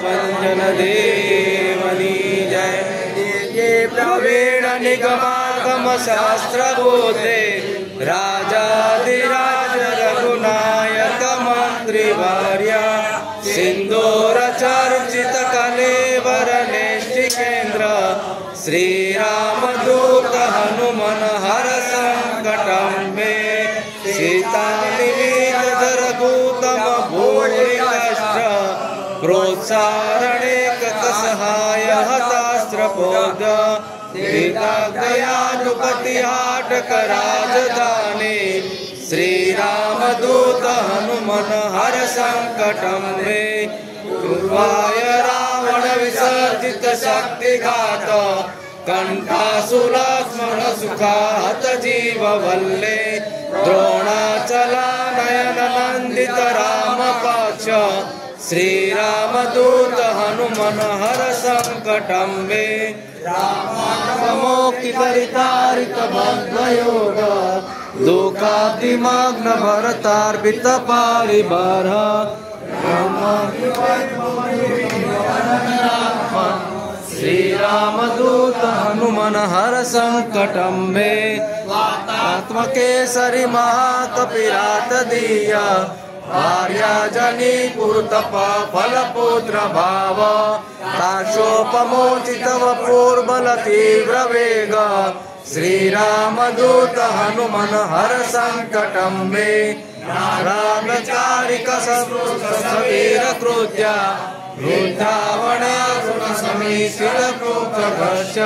भंजन देवनी जय। ये प्रवीण निगमागम शास्त्र बोधे राजाधिराज रघुनायक मंत्री भार्य सिंदूर चर्चित कलेवर नेष्टिकेन्द्र श्री रामदूत हनुमन हर संकटं मे सीता निवेद रघुतम भूरि कष्ट प्रोत्सारणे कृत सहाय हतास्त्र बोध दयानुपति हाटक राजधानी श्री रामदूत हनुमन हर संकटं मे पूर्वाय रावण विसर्जित शक्तिघात कंठासुर स्मरण सुखात जीव वल्ले द्रोणाचला नयन नंदित राम पक्ष श्री रामदूत हनुमन हर संकटं मे मोक्तिकरितारित भद्रयोग लोकाब्धिमग्न भरतार्पित पारिवार श्री रामदूत हनुमन हर संकटं मे आत्मकेसरी महाकपिरात दीया भार्या जनी पुरतप फलपुत्र भाव ताशोपमोचितव पूर्बल तीव्र वेग श्री रामदूत हनुमन हर संकटं मे रामचारिक सवीर कृत्या वृद्धावणासुर समीशित प्रोक्ष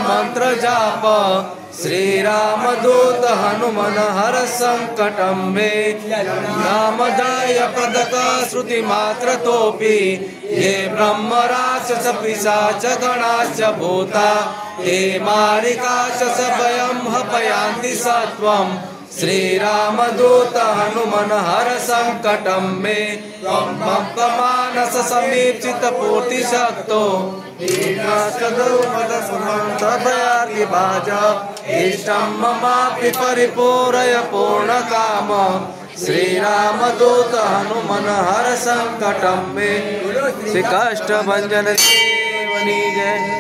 मंत्र जाप श्री रामदूत हनुमन हर संकटं मे नामदाय पदक श्रुति मात्र तोपि ये ब्रह्म राक्षस पिशाच गणाश्च भूता ते मारिकाश्च भयं हपयान्ति सत्वं श्री रामदूत हनुमन हर संकटं मे मानस समीक्षित पूर्ति शक्तो इष्टं ममापि परिपूरय पूर्ण काम श्री रामदूत हनुमन हर संकटं मे श्री कष्ट भंजन देवनी जय।